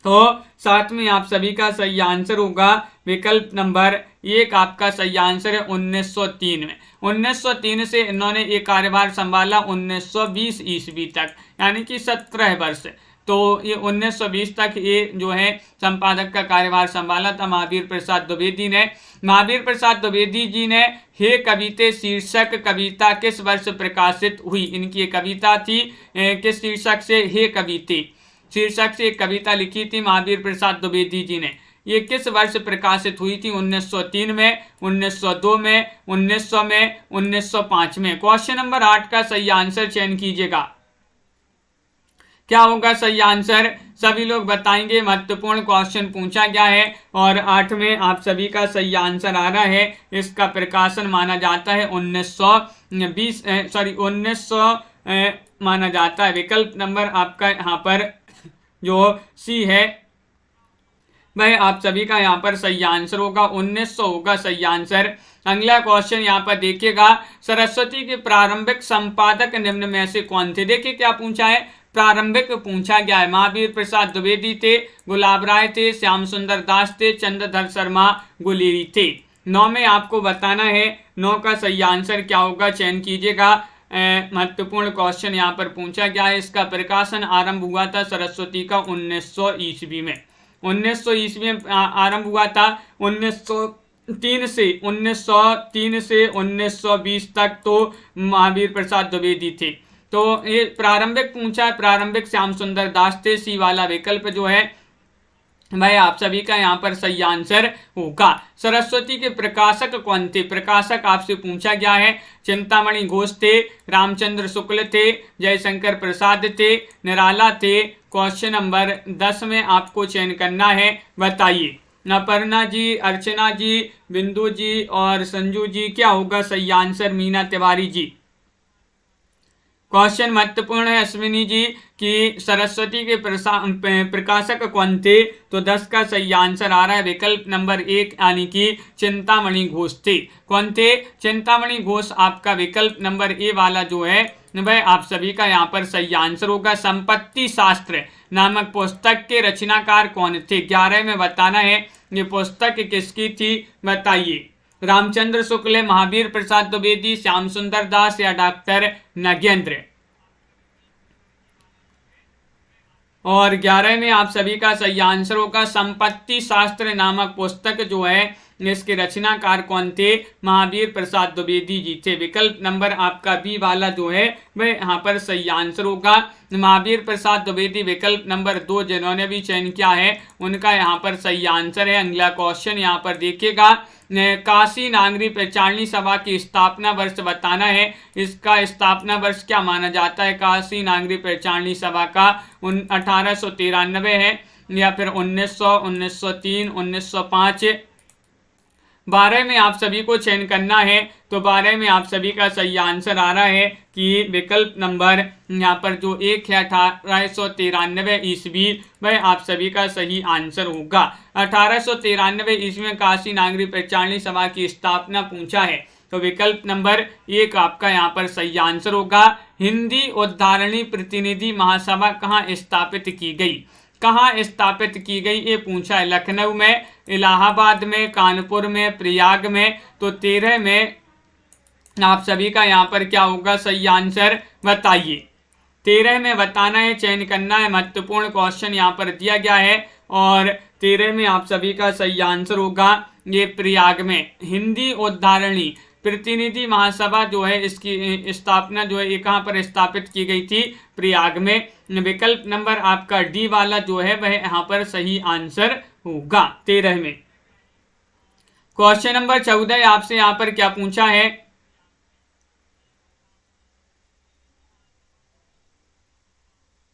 तो 7 में आप सभी का सही आंसर होगा विकल्प नंबर 1 आपका सही आंसर है 1903 में। 1903 से इन्होंने ये कार्यभार संभाला 1920 ईस्वी तक, यानी कि 17 वर्ष। तो ये 1920 तक ये जो है संपादक का कार्यभार संभाला था महावीर प्रसाद द्विवेदी ने। महावीर प्रसाद द्विवेदी जी ने हे कविते शीर्षक कविता किस वर्ष प्रकाशित हुई, इनकी कविता थी किस शीर्षक से, हे कविते शीर्षक से एक कविता लिखी थी महावीर प्रसाद द्विवेदी जी ने। ये किस वर्ष प्रकाशित हुई थी, 1903 में, 1902 में, 1900 में, 1905 में। क्वेश्चन नंबर 8 का सही आंसर चयन कीजिएगा, क्या होगा सही आंसर, सभी लोग बताएंगे। महत्वपूर्ण क्वेश्चन पूछा गया है और 8 में आप सभी का सही आंसर आ रहा है। इसका प्रकाशन माना जाता है 1900 माना जाता है। विकल्प नंबर आपका यहाँ पर जो सी है वह आप सभी का यहाँ पर सही आंसर होगा, 1900 होगा सही आंसर। अगला क्वेश्चन यहाँ पर देखिएगा, सरस्वती के प्रारंभिक संपादक निम्न में से कौन थे। देखिए क्या पूछा है, प्रारंभिक पूछा गया है। महावीर प्रसाद द्विवेदी थे, गुलाब राय थे, श्याम सुंदर दास थे, चंद्रधर शर्मा गुलेरी थे। 9 में आपको बताना है 9 का सही आंसर क्या होगा, चयन कीजिएगा। महत्वपूर्ण क्वेश्चन यहाँ पर पूछा गया है। इसका प्रकाशन आरंभ हुआ था सरस्वती का 1900 ईस्वी में। 1900 ईस्वी में आरंभ हुआ था। 1903 से 1920 तक तो महावीर प्रसाद द्विवेदी थे। तो ये प्रारंभिक पूछा है, प्रारंभिक श्याम सुंदर दास थे। सी वाला विकल्प जो है भाई आप सभी का यहाँ पर सही आंसर होगा। सरस्वती के प्रकाशक कौन थे, प्रकाशक आपसे पूछा गया है। चिंतामणि घोष थे, रामचंद्र शुक्ल थे, जयशंकर प्रसाद थे, निराला थे। क्वेश्चन नंबर 10 में आपको चयन करना है, बताइए। अपर्णा जी, अर्चना जी, बिंदु जी और संजू जी, क्या होगा सही आंसर, मीना तिवारी जी। क्वेश्चन महत्वपूर्ण है अश्विनी जी कि सरस्वती के प्रकाशक कौन थे। तो 10 का सही आंसर आ रहा है विकल्प नंबर 1 यानी कि चिंतामणि घोष थे। कौन थे, चिंतामणि घोष आपका विकल्प नंबर ए वाला जो है वह आप सभी का यहाँ पर सही आंसर होगा। संपत्ति शास्त्र नामक पुस्तक के रचनाकार कौन थे, 11 में बताना है ये पुस्तक किसकी थी, बताइए। रामचंद्र शुक्ल, महावीर प्रसाद द्विवेदी, श्याम सुंदर दास या डॉक्टर नगेंद्र। और 11 में आप सभी का सही आंसर होगा संपत्ति शास्त्र नामक पुस्तक जो है इसके रचनाकार कौन थे? महावीर प्रसाद द्विवेदी जी थे। विकल्प नंबर आपका बी वाला जो है वह यहाँ पर सही आंसर होगा। महावीर प्रसाद द्विवेदी विकल्प नंबर 2 जिन्होंने भी चयन किया है उनका यहाँ पर सही आंसर है। अगला क्वेश्चन यहाँ पर देखिएगा, काशी नागरी प्रचारणी सभा की स्थापना वर्ष बताना है। इसका स्थापना वर्ष क्या माना जाता है? काशी नागरी प्रचारणी सभा का 1893 है या फिर 1900, 1903, 1905। 12 में आप सभी को चयन करना है, तो 12 में आप सभी का सही आंसर आ रहा है कि विकल्प नंबर यहाँ पर जो 1 है 1893 ईस्वी, वह आप सभी का सही आंसर होगा। 1893 ईस्वी में काशी नागरी प्रचारणी सभा की स्थापना पूछा है, तो विकल्प नंबर 1 आपका यहाँ पर सही आंसर होगा। हिंदी उद्धारणी प्रतिनिधि महासभा कहाँ स्थापित की गई? कहाँ स्थापित की गई ये पूछा है। लखनऊ में, इलाहाबाद में, कानपुर में, प्रयाग में। तो 13 में आप सभी का यहाँ पर क्या होगा सही आंसर बताइए। 13 में बताना है, चयन करना है। महत्वपूर्ण क्वेश्चन यहाँ पर दिया गया है और 13 में आप सभी का सही आंसर होगा ये प्रयाग में। हिंदी उद्धारणी प्रतिनिधि महासभा जो है इसकी स्थापना जो है ये कहाँ पर स्थापित की गई थी? प्रयाग में। विकल्प नंबर आपका डी वाला जो है वह यहाँ पर सही आंसर होगा 13 में। क्वेश्चन नंबर 14 आपसे यहाँ पर क्या पूछा है?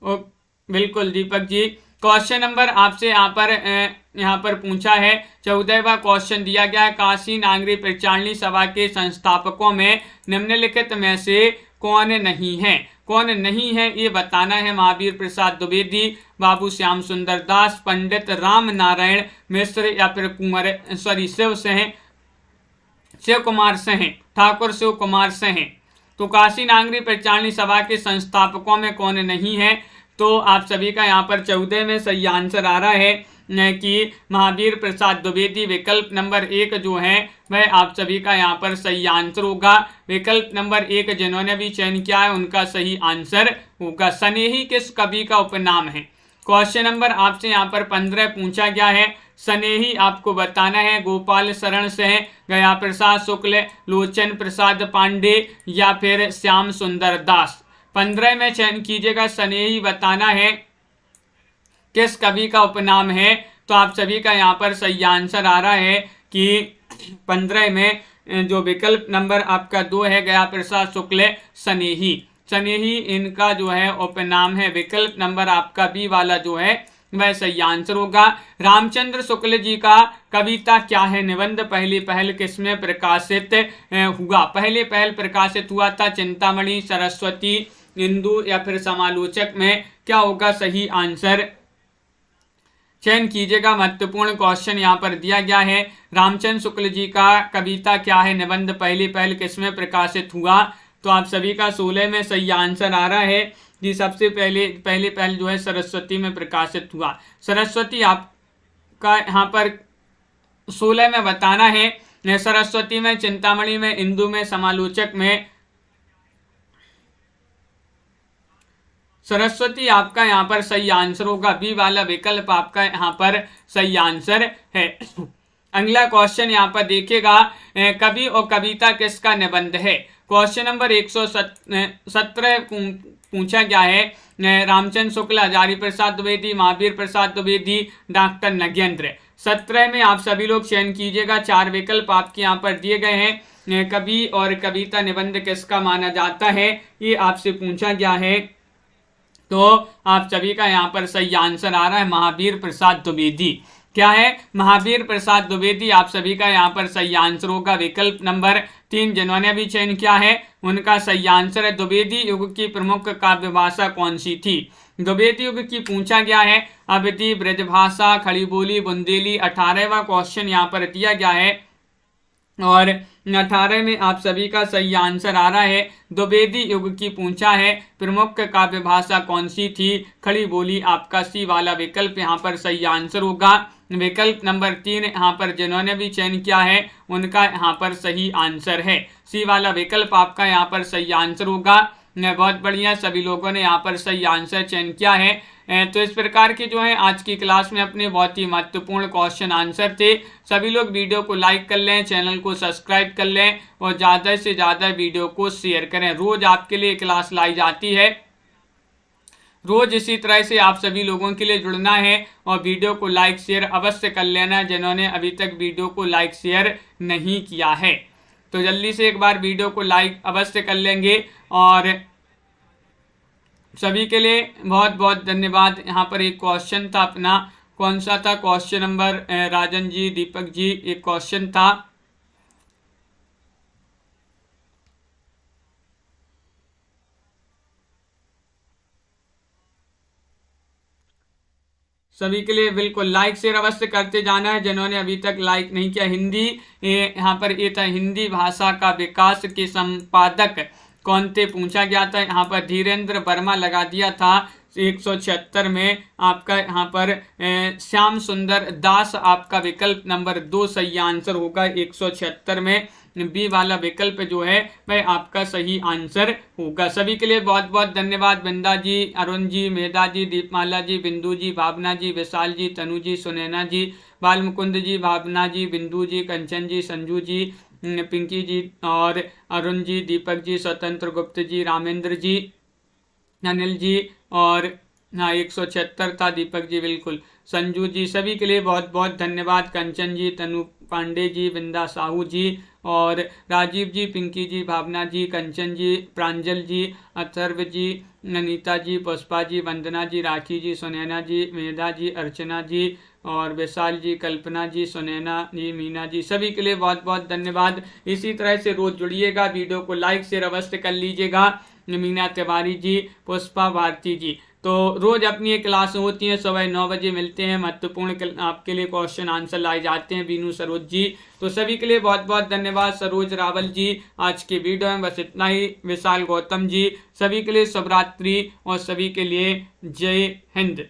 बिल्कुल दीपक जी, क्वेश्चन नंबर आपसे यहाँ पर पूछा है 14वां क्वेश्चन दिया गया है, काशी नागरी प्रचारणी सभा के संस्थापकों में निम्नलिखित में से कौन नहीं है? कौन नहीं है ये बताना है। महावीर प्रसाद द्विवेदी, बाबू श्याम सुंदर दास, पंडित राम नारायण मिश्र या फिर शिव कुमार सिंह, ठाकुर शिव कुमार सिंह। तो काशी नागरी प्रचारणी सभा के संस्थापकों में कौन नहीं है? तो आप सभी का यहाँ पर 14 में सही आंसर आ रहा है कि महावीर प्रसाद द्विवेदी। विकल्प नंबर 1 जो है वह आप सभी का यहाँ पर सही आंसर होगा। विकल्प नंबर 1 जिन्होंने भी चयन किया है उनका सही आंसर होगा। स्नेही किस कवि का उपनाम है? क्वेश्चन नंबर आपसे यहाँ पर 15 पूछा गया है। स्नेही आपको बताना है गोपाल शरण सिंह, गया प्रसाद शुक्ल, लोचन प्रसाद पांडे या फिर श्याम सुंदर दास। 15 में चयन कीजिएगा। स्नेही बताना है किस कवि का उपनाम है, तो आप सभी का यहाँ पर सही आंसर आ रहा है कि 15 में जो विकल्प नंबर आपका 2 है गया प्रसाद शुक्ल स्नेही। स्नेही इनका जो है उपनाम है। विकल्प नंबर आपका बी वाला जो है वह सही आंसर होगा। रामचंद्र शुक्ल जी का कविता क्या है निबंध पहली पहल किसमें प्रकाशित हुआ? पहले पहल प्रकाशित हुआ था चिंतामणि, सरस्वती, इंदु या फिर समालोचक में। क्या होगा सही आंसर? चयन कीजिएगा। महत्वपूर्ण क्वेश्चन यहाँ पर दिया गया है। रामचंद्र शुक्ल जी का कविता क्या है निबंध पहली पहल किसमें प्रकाशित हुआ? तो आप सभी का 16 में सही आंसर आ रहा है कि सबसे पहले पहल जो है सरस्वती में प्रकाशित हुआ। सरस्वती आपका यहाँ पर 16 में बताना है। सरस्वती में, चिंतामणि में, इंदु में, समालोचक में। सरस्वती आपका यहाँ पर सही आंसर होगा। बी वाला विकल्प आपका यहाँ पर सही आंसर है। अगला क्वेश्चन यहाँ पर देखिएगा, कवि और कविता किसका निबंध है? क्वेश्चन नंबर 117 पूछा गया है। रामचंद्र शुक्ल, हजारी प्रसाद द्विवेदी, महावीर प्रसाद द्विवेदी, डॉक्टर नगेंद्र। 17 में आप सभी लोग चयन कीजिएगा। 4 विकल्प आपके यहाँ पर दिए गए हैं। कवि और कविता निबंध किसका माना जाता है ये आपसे पूछा गया है, तो आप सभी का यहाँ पर सही आंसर आ रहा है महावीर प्रसाद द्विवेदी। क्या है? महावीर प्रसाद द्विवेदी आप सभी का यहाँ पर सही आंसर होगा। विकल्प नंबर 3 जिन्होंने भी चयन किया है उनका सही आंसर है। द्विवेदी युग की प्रमुख काव्य भाषा कौन सी थी? द्विवेदी युग की पूछा गया है। अवधी, ब्रजभाषा, खड़ी बोली, बुंदेली। 18वां क्वेश्चन यहाँ पर दिया गया है और 18 में आप सभी का सही आंसर आ रहा है। द्विवेदी युग की पूछा है प्रमुख काव्य भाषा कौन सी थी? खड़ी बोली। आपका सी वाला विकल्प यहाँ पर सही आंसर होगा। विकल्प नंबर 3 यहाँ पर जिन्होंने भी चयन किया है उनका यहाँ पर सही आंसर है। सी वाला विकल्प आपका यहाँ पर सही आंसर होगा। बहुत बढ़िया, सभी लोगों ने यहाँ पर सही आंसर चयन किया है। तो इस प्रकार के जो है आज की क्लास में अपने बहुत ही महत्वपूर्ण क्वेश्चन आंसर थे। सभी लोग वीडियो को लाइक कर लें, चैनल को सब्सक्राइब कर लें और ज़्यादा से ज़्यादा वीडियो को शेयर करें। रोज़ आपके लिए क्लास लाई जाती है, रोज इसी तरह से आप सभी लोगों के लिए जुड़ना है और वीडियो को लाइक शेयर अवश्य कर लेना जिन्होंने अभी तक वीडियो को लाइक शेयर नहीं किया है। तो जल्दी से एक बार वीडियो को लाइक अवश्य कर लेंगे और सभी के लिए बहुत बहुत धन्यवाद। यहाँ पर एक क्वेश्चन था अपना, कौन सा था क्वेश्चन नंबर राजन जी, दीपक जी, एक क्वेश्चन था सभी के लिए बिल्कुल लाइक शेयर अवश्य करते जाना है जिन्होंने अभी तक लाइक नहीं किया। हिंदी यहाँ पर ये था, हिंदी भाषा का विकास के संपादक कौन थे पूछा गया था। यहाँ पर धीरेन्द्र वर्मा लगा दिया था 176 में। आपका यहाँ पर श्याम सुंदर दास आपका विकल्प नंबर 2 सही आंसर होगा 176 में। बी वाला विकल्प जो है वह आपका सही आंसर होगा। सभी के लिए बहुत बहुत धन्यवाद। बिंदा जी, अरुण जी, मेधा जी, दीपमाला जी, बिंदु जी, भावना जी, विशाल जी, तनु जी, सुनैना जी, बालमुकुंद जी, भावना जी, बिंदु जी, कंचन जी, संजू जी, पिंकी जी और अरुण जी, दीपक जी, स्वतंत्र गुप्त जी, रामेंद्र जी, अनिल जी और हाँ 176 था दीपक जी, बिल्कुल संजू जी। सभी के लिए बहुत बहुत धन्यवाद। कंचन जी, तनु पांडे जी, बिंदा साहू जी और राजीव जी, पिंकी जी, भावना जी, कंचन जी, प्रांजल जी, अथर्व जी, अनीता जी, पुष्पा जी, वंदना जी, राखी जी, सुनैना जी, मेधा जी, अर्चना जी और विशाल जी, कल्पना जी, सुनैना जी, मीना जी। सभी के लिए बहुत बहुत धन्यवाद। इसी तरह से रोज जुड़िएगा, वीडियो को लाइक शेयर अवश्य कर लीजिएगा। मीना तिवारी जी, पुष्पा भारती जी। तो रोज अपनी एक क्लास होती है, सुबह 9 बजे मिलते हैं। महत्वपूर्ण आपके लिए क्वेश्चन आंसर लाए जाते हैं बीनू सरोज जी। तो सभी के लिए बहुत बहुत धन्यवाद। सरोज रावल जी, आज के वीडियो में बस इतना ही। विशाल गौतम जी, सभी के लिए शुभ रात्रि और सभी के लिए जय हिंद।